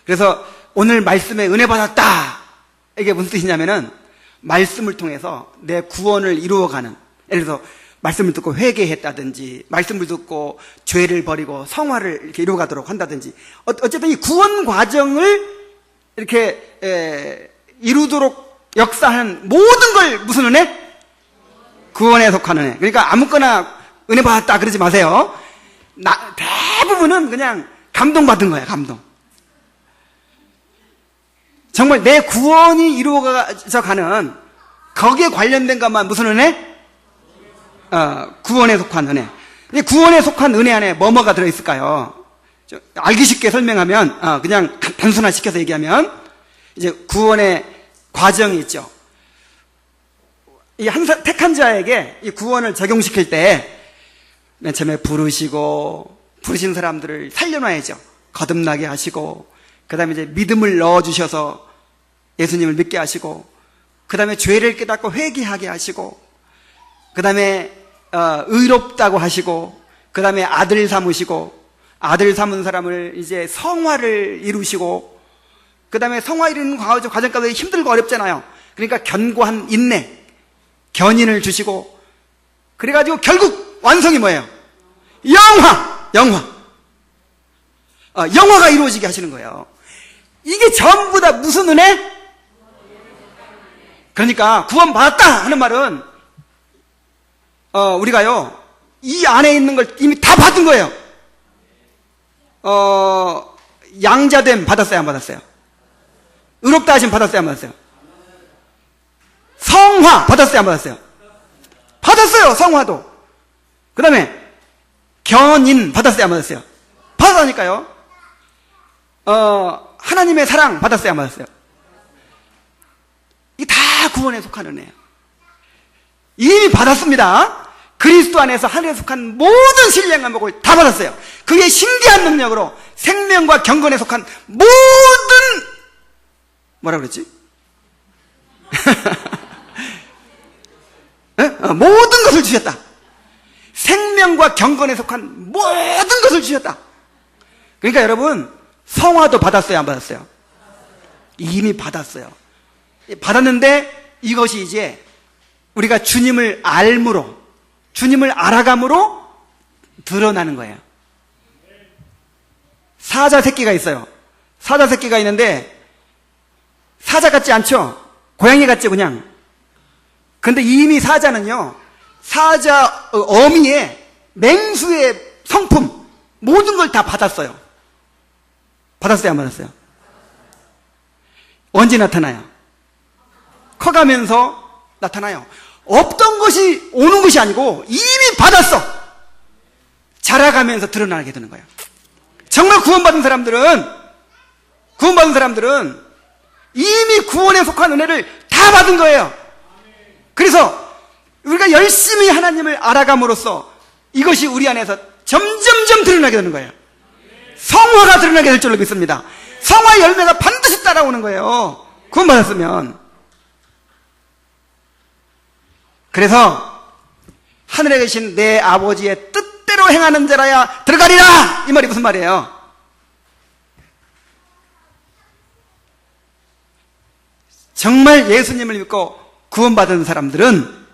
그래서 오늘 말씀에 은혜 받았다, 이게 무슨 뜻이냐면은 말씀을 통해서 내 구원을 이루어가는, 예를 들어서 말씀을 듣고 회개했다든지 말씀을 듣고 죄를 버리고 성화를 이렇게 이루어가도록 한다든지 어쨌든 이 구원 과정을 이렇게 이루도록 역사하는 모든 걸 무슨 은혜? 구원에 속한 은혜. 그러니까 아무거나 은혜 받았다 그러지 마세요. 대부분은 그냥 감동받은 거예요. 감동. 정말 내 구원이 이루어져 가는 거기에 관련된 것만 무슨 은혜? 구원에 속한 은혜. 이 구원에 속한 은혜 안에 뭐가 들어있을까요? 알기 쉽게 설명하면, 그냥 단순화시켜서 얘기하면, 이제 구원의 과정이 있죠. 이 택한 자에게 이 구원을 적용시킬 때, 맨 처음에 부르신 사람들을 살려놔야죠. 거듭나게 하시고, 그 다음에 이제 믿음을 넣어주셔서 예수님을 믿게 하시고, 그 다음에 죄를 깨닫고 회개하게 하시고, 그 다음에 의롭다고 하시고, 그 다음에 아들 삼으시고, 아들 삼은 사람을 이제 성화를 이루시고, 그 다음에 성화 이루는 과정까지 힘들고 어렵잖아요. 그러니까 견고한 인내, 견인을 주시고, 그래가지고 결국 완성이 뭐예요? 영화가 이루어지게 하시는 거예요. 이게 전부 다 무슨 은혜? 그러니까 구원받았다 하는 말은 우리가요 이 안에 있는 걸 이미 다 받은 거예요. 양자됨 받았어요, 안 받았어요? 의롭다 하심 받았어요, 안 받았어요? 성화 받았어요, 안 받았어요? 받았어요, 성화도. 그 다음에 견인 받았어요, 안 받았어요? 받았다니까요. 하나님의 사랑 받았어요, 안 받았어요? 이게 다 구원에 속한 은혜예요. 이미 받았습니다. 그리스도 안에서 하늘에 속한 모든 신령한 복을 다 받았어요. 그의 신기한 능력으로 생명과 경건에 속한 모든, 뭐라 그랬지? 모든 것을 주셨다. 생명과 경건에 속한 모든 것을 주셨다. 그러니까 여러분, 성화도 받았어요, 안 받았어요? 이미 받았어요. 받았는데 이것이 이제 우리가 주님을 알므로, 주님을 알아감으로 드러나는 거예요. 사자 새끼가 있어요. 사자 새끼가 있는데 사자 같지 않죠? 고양이 같죠, 그냥. 근데 이미 사자는요, 사자 어미의 맹수의 성품 모든 걸 다 받았어요. 받았어요, 안 받았어요? 언제 나타나요? 커가면서 나타나요. 없던 것이 오는 것이 아니고 이미 받았어. 자라가면서 드러나게 되는 거예요. 정말 구원받은 사람들은 이미 구원에 속한 은혜를 다 받은 거예요. 그래서 우리가 열심히 하나님을 알아감으로써 이것이 우리 안에서 점점점 드러나게 되는 거예요. 성화가 드러나게 될 줄로 믿습니다. 성화 열매가 반드시 따라오는 거예요. 구원받았으면. 그래서 하늘에 계신 내 아버지의 뜻대로 행하는 자라야 들어가리라. 이 말이 무슨 말이에요? 정말 예수님을 믿고 구원받은 사람들은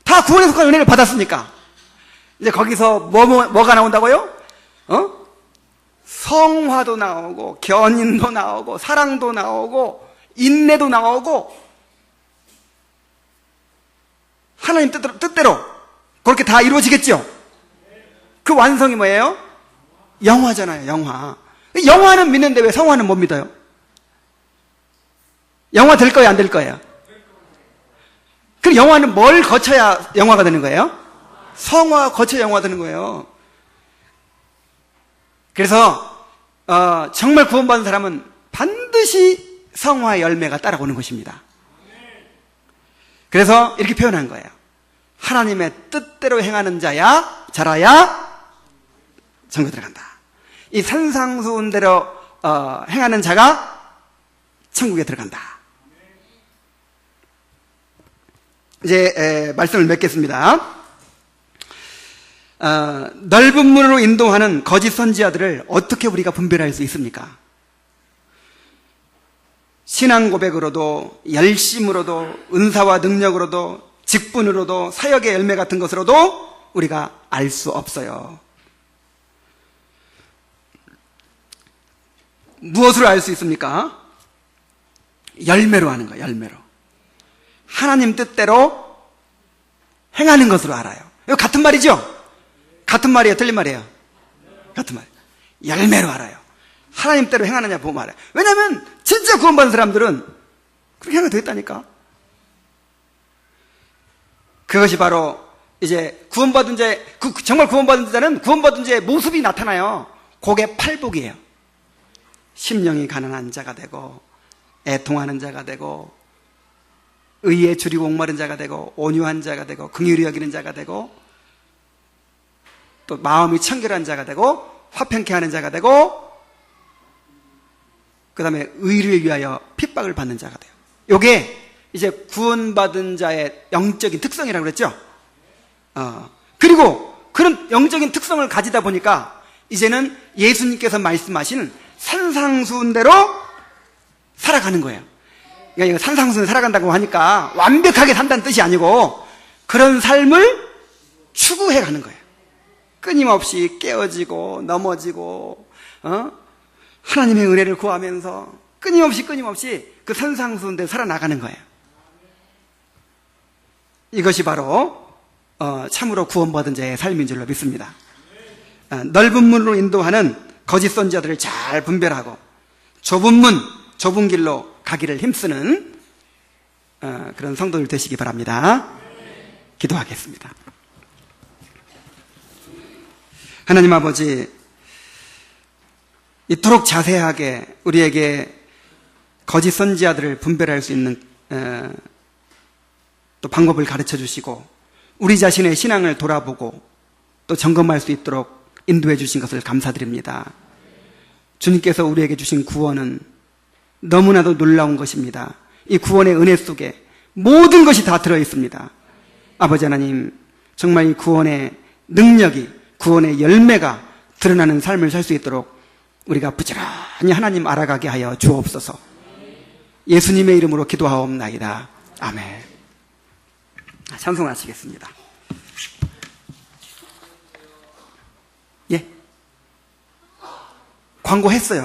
다 구원에 속한 은혜를 받았으니까 이제 거기서 뭐가 나온다고요? 성화도 나오고 견인도 나오고 사랑도 나오고 인내도 나오고 하나님 뜻대로 그렇게 다 이루어지겠죠? 그 완성이 뭐예요? 영화잖아요. 영화는 믿는데 왜 성화는 못 믿어요? 영화 될 거예요? 안 될 거예요? 그럼 영화는 뭘 거쳐야 영화가 되는 거예요? 성화 거쳐 영화 되는 거예요. 그래서 정말 구원받은 사람은 반드시 성화의 열매가 따라오는 것입니다. 그래서 이렇게 표현한 거예요. 하나님의 뜻대로 행하는 자라야 천국에 들어간다. 이 산상수훈대로 행하는 자가 천국에 들어간다. 이제 말씀을 맺겠습니다. 넓은 문으로 인도하는 거짓 선지자들을 어떻게 우리가 분별할 수 있습니까? 신앙 고백으로도, 열심으로도, 은사와 능력으로도, 직분으로도, 사역의 열매 같은 것으로도 우리가 알 수 없어요. 무엇으로 알 수 있습니까? 열매로 하는 거예요. 열매로. 하나님 뜻대로 행하는 것으로 알아요. 이거 같은 말이죠? 같은 말이에요? 틀린 말이에요? 같은 말. 열매로 알아요. 하나님 대로 행하느냐 보면 알아요. 왜냐하면 진짜 구원받은 사람들은 그렇게 하면 되겠다니까. 그것이 바로 이제 구원받은 자, 정말 구원받은 자는 구원받은 자의 모습이 나타나요. 그게 팔복이에요. 심령이 가난한 자가 되고, 애통하는 자가 되고, 의에 줄이고 목마른 자가 되고, 온유한 자가 되고, 긍휼히 여기는 자가 되고, 또 마음이 청결한 자가 되고, 화평케 하는 자가 되고, 그 다음에 의를 위하여 핍박을 받는 자가 돼요. 요게 이제 구원받은 자의 영적인 특성이라고 그랬죠? 그리고 그런 영적인 특성을 가지다 보니까 이제는 예수님께서 말씀하신 산상수훈대로 살아가는 거예요. 그러니까 산상수훈 살아간다고 하니까 완벽하게 산다는 뜻이 아니고 그런 삶을 추구해 가는 거예요. 끊임없이 깨어지고 넘어지고 하나님의 은혜를 구하면서 끊임없이 그 산상수훈대로 살아나가는 거예요. 이것이 바로 참으로 구원받은 자의 삶인 줄로 믿습니다. 넓은 문으로 인도하는 거짓 선지자들을 잘 분별하고 좁은 문, 좁은 길로 가기를 힘쓰는 그런 성도들 되시기 바랍니다. 기도하겠습니다. 하나님 아버지, 이토록 자세하게 우리에게 거짓 선지자들을 분별할 수 있는 또 방법을 가르쳐 주시고 우리 자신의 신앙을 돌아보고 또 점검할 수 있도록 인도해 주신 것을 감사드립니다. 주님께서 우리에게 주신 구원은 너무나도 놀라운 것입니다. 이 구원의 은혜 속에 모든 것이 다 들어있습니다. 아버지 하나님, 정말 이 구원의 능력이, 구원의 열매가 드러나는 삶을 살 수 있도록 우리가 부지런히 하나님 알아가게 하여 주옵소서. 예수님의 이름으로 기도하옵나이다. 아멘. 찬송하시겠습니다. 예. 광고했어요.